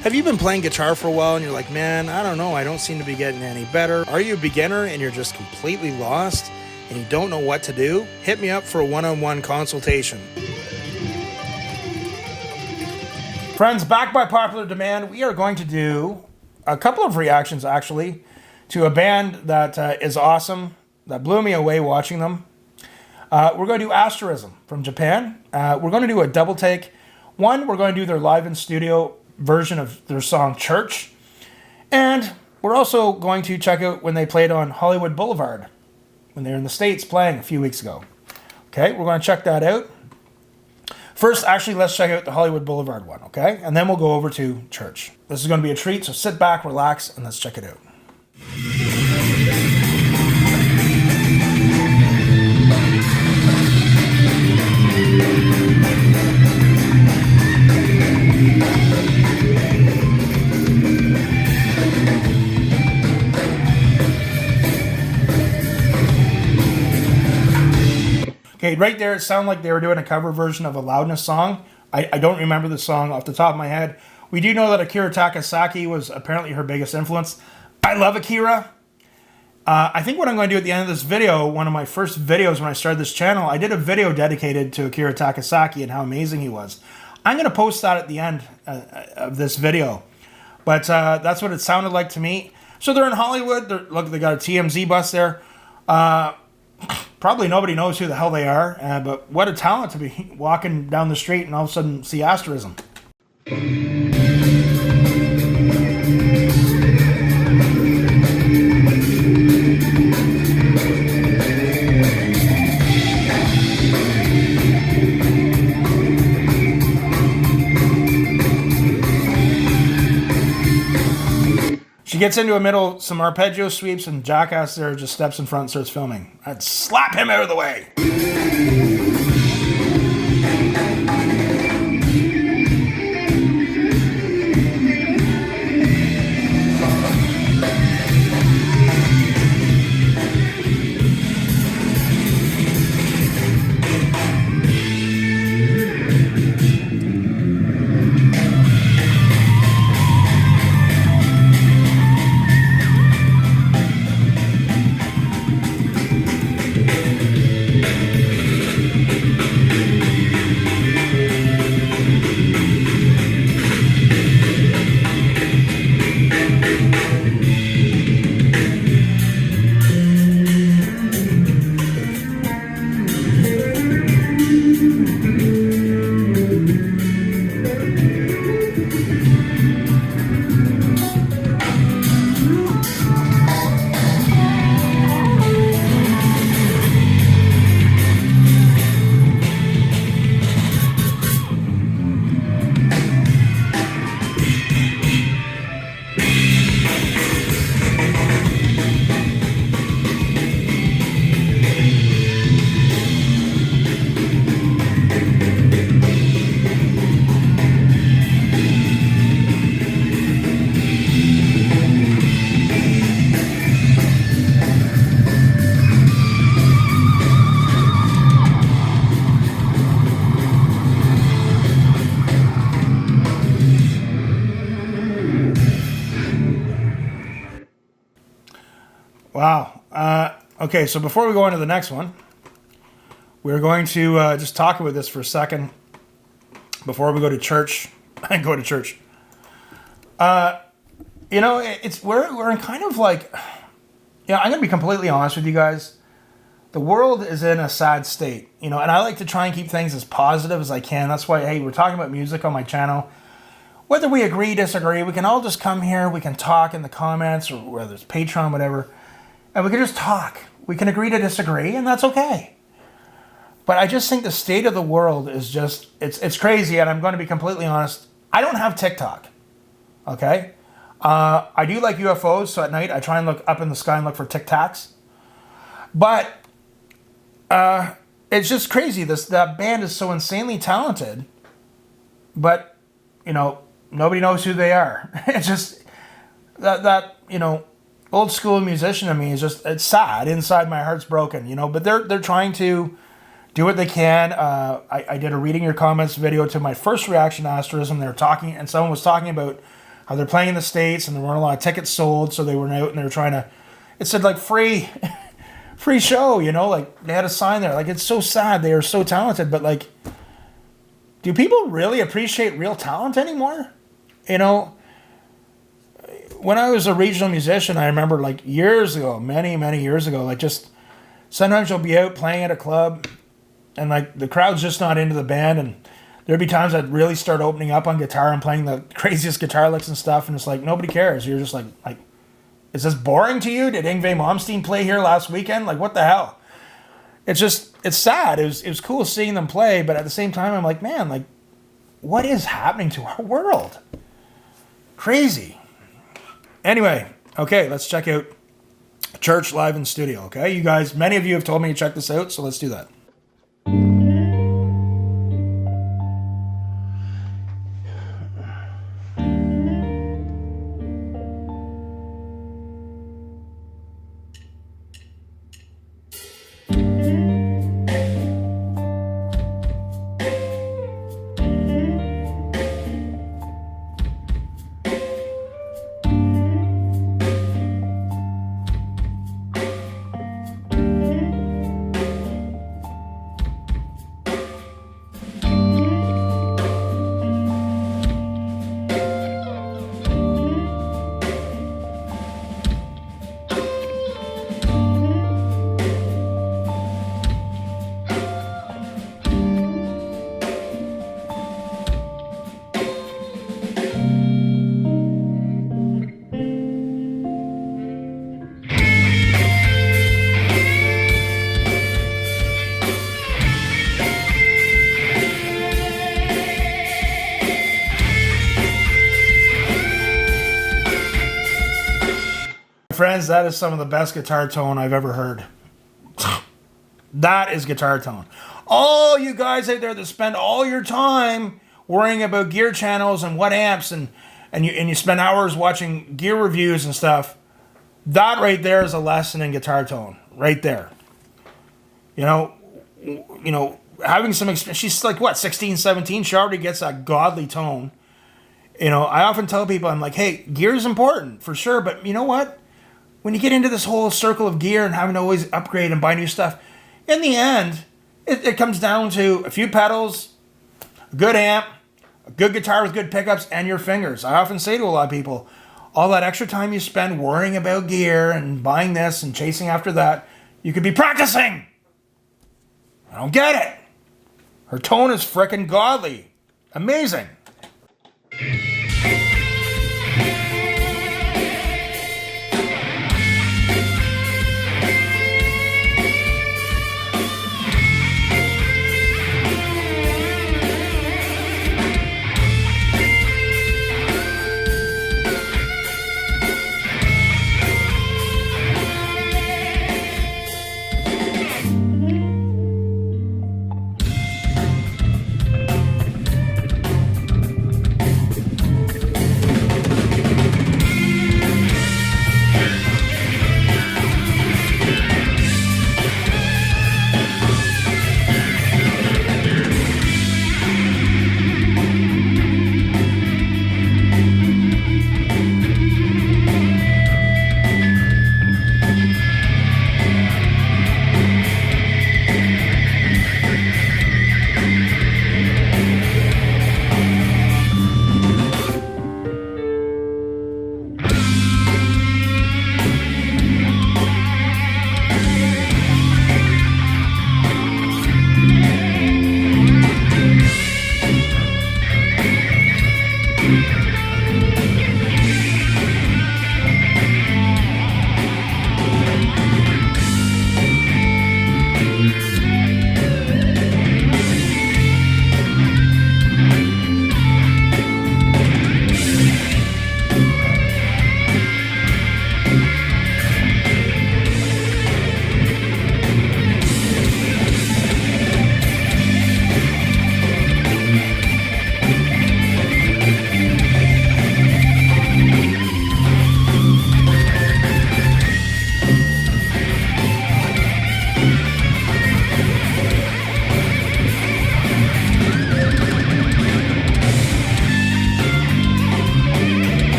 Have you been playing guitar for a while and you're like, man, I don't know, I don't seem to be getting any better? Are you a beginner and you're just completely lost and you don't know what to do? Hit me up for a one-on-one consultation. Friends, back by popular demand, we are going to do a couple of reactions actually to a band that is awesome, that blew me away watching them. We're going to do Asterism from Japan. We're going to do a double take. One, we're going to do their live in studio version of their song Church. And we're also going to check out when they played on Hollywood Boulevard, when they were in the States playing a few weeks ago. Okay, we're going to check that out. First, actually, let's check out the Hollywood Boulevard one, okay? And then we'll go over to Church. This is going to be a treat, so sit back, relax, and let's check it out. Okay, right there, it sounded like they were doing a cover version of a Loudness song. I don't remember the song off the top of my head. We do know that Akira Takasaki was apparently her biggest influence. I love Akira. I think what I'm going to do at the end of this video, one of my first videos when I started this channel, I did a video dedicated to Akira Takasaki and how amazing he was. I'm going to post that at the end of this video. But that's what it sounded like to me. So they're in Hollywood. Look, they got a TMZ bus there. Probably nobody knows who the hell they are, but what a talent to be walking down the street and all of a sudden see Asterism. She gets into a middle, some arpeggio sweeps, and Jackass there just steps in front and starts filming. I'd slap him out of the way. Wow. Okay, so before we go on to the next one, we're going to just talk about this for a second before we go to church and go to church. You know, we're in kind of like, I'm going to be completely honest with you guys. The world is in a sad state, and I like to try and keep things as positive as I can. That's why, hey, we're talking about music on my channel. Whether we agree, disagree, we can all just come here. We can talk in the comments or whether it's Patreon, whatever. And we can just talk. We can agree to disagree, and that's okay. But I just think the state of the world is just, it's crazy, and I'm going to be completely honest. I don't have TikTok, okay? I do like UFOs, so at night I try and look up in the sky and look for Tic Tacs. But it's just crazy. That band is so insanely talented, but, nobody knows who they are. It's just, that old school musician to me is just, it's sad. Inside my heart's broken, but they're trying to do what they can. I did a reading your comments video to my first reaction to Asterism. They were talking, and someone was talking about how they're playing in the States and there weren't a lot of tickets sold, so they were out and they were trying to, it said like free show, you know, like they had a sign there. Like, it's so sad. They are so talented, but like, do people really appreciate real talent anymore? You know, when I was a regional musician, I remember like years ago, many years ago, like just sometimes you'll be out playing at a club and like the crowd's just not into the band, and there'd be times I'd really start opening up on guitar and playing the craziest guitar licks and stuff, and it's like nobody cares. You're just like, is this boring to you? Did Yngwie Malmsteen play here last weekend? Like, what the hell? It's sad. It was cool seeing them play, but at the same time, I'm like, man, like, what is happening to our world? Crazy. Anyway, okay, let's check out Church live in studio, okay? You guys, many of you have told me to check this out, so let's do that. Friends, that is some of the best guitar tone I've ever heard. That is guitar tone. All you guys out there that spend all your time worrying about gear channels and what amps and you spend hours watching gear reviews and stuff, that right there is a lesson in guitar tone. Right there. You know, having some experience. She's like, what, 16, 17? She already gets that godly tone. You know, I often tell people, I'm like, hey, gear is important for sure, but you know what? When you get into this whole circle of gear and having to always upgrade and buy new stuff, in the end, it comes down to a few pedals, a good amp, a good guitar with good pickups, and your fingers. I often say to a lot of people, all that extra time you spend worrying about gear and buying this and chasing after that, you could be practicing. I don't get it. Her tone is frickin' godly. Amazing.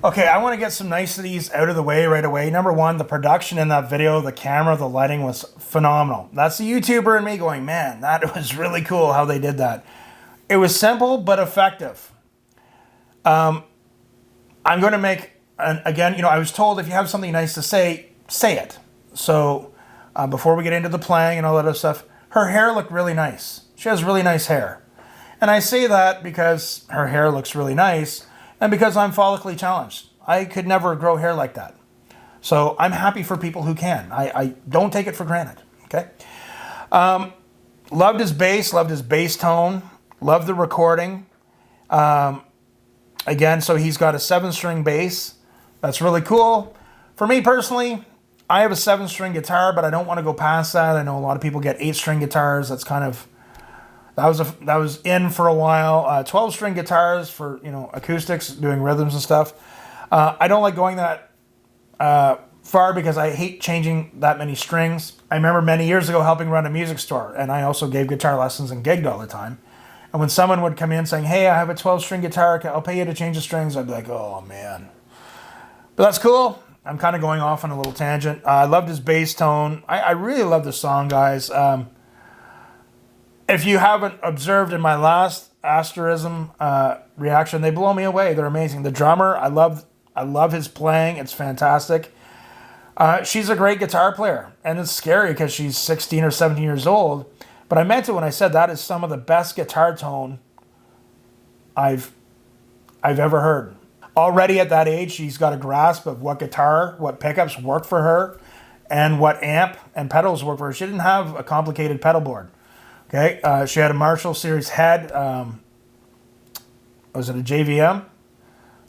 Okay, I want to get some niceties out of the way right away. Number one, the production in that video, the camera, the lighting was phenomenal. That's the YouTuber in me going, man, that was really cool how they did that. It was simple but effective. I'm going to make, again, I was told if you have something nice to say it. So before we get into the playing and all that other stuff, her hair looked really nice. She has really nice hair. And I say that because her hair looks really nice and because I'm follically challenged. I could never grow hair like that. So I'm happy for people who can. I don't take it for granted. Okay. Loved his bass tone, loved the recording. Again, so he's got a 7-string bass. That's really cool. For me personally, I have a 7-string guitar, but I don't want to go past that. I know a lot of people get 8-string guitars. That's kind of, that was in for a while. 12-string guitars for, acoustics, doing rhythms and stuff. I don't like going that far because I hate changing that many strings. I remember many years ago helping run a music store, and I also gave guitar lessons and gigged all the time. And when someone would come in saying, hey, I have a 12-string guitar, I'll pay you to change the strings, I'd be like, oh, man. But that's cool. I'm kind of going off on a little tangent. I loved his bass tone. I really love the song, guys. If you haven't observed in my last Asterism reaction, they blow me away. They're amazing. The drummer, I love his playing. It's fantastic. She's a great guitar player, and it's scary because she's 16 or 17 years old. But I meant it when I said that is some of the best guitar tone I've ever heard. Already at that age, she's got a grasp of what pickups work for her, and what amp and pedals work for her. She didn't have a complicated pedal board. Okay, she had a Marshall Series head. Was it a JVM?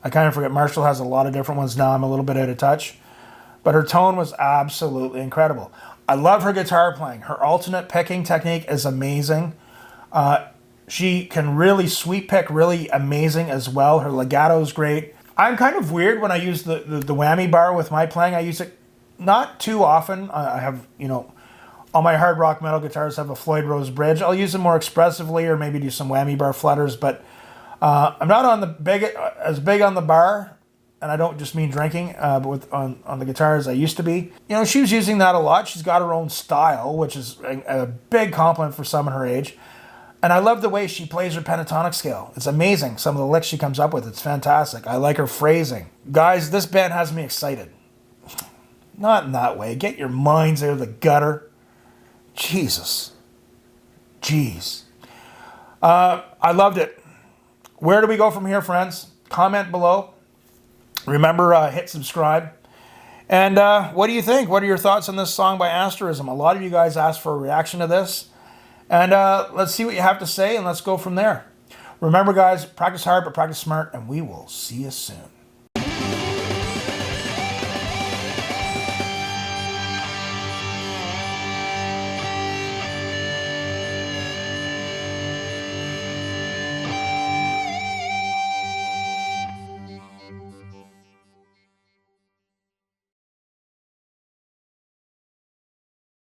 I kind of forget. Marshall has a lot of different ones now. I'm a little bit out of touch. But her tone was absolutely incredible. I love her guitar playing. Her alternate picking technique is amazing. She can really sweep pick really amazing as well. Her legato is great. I'm kind of weird when I use the whammy bar with my playing. I use it not too often. I have, all my hard rock metal guitars have a Floyd Rose bridge. I'll use it more expressively or maybe do some whammy bar flutters, but I'm not as big on the bar. And I don't just mean drinking, but on the guitar as I used to be. She was using that a lot. She's got her own style, which is a big compliment for someone her age. And I love the way she plays her pentatonic scale. It's amazing, some of the licks she comes up with. It's fantastic. I like her phrasing. Guys, this band has me excited. Not in that way. Get your minds out of the gutter. Jesus. Jeez. I loved it. Where do we go from here, friends? Comment below. Remember, hit subscribe. And what do you think? What are your thoughts on this song by Asterism? A lot of you guys asked for a reaction to this. And let's see what you have to say, and let's go from there. Remember, guys, practice hard, but practice smart, and we will see you soon.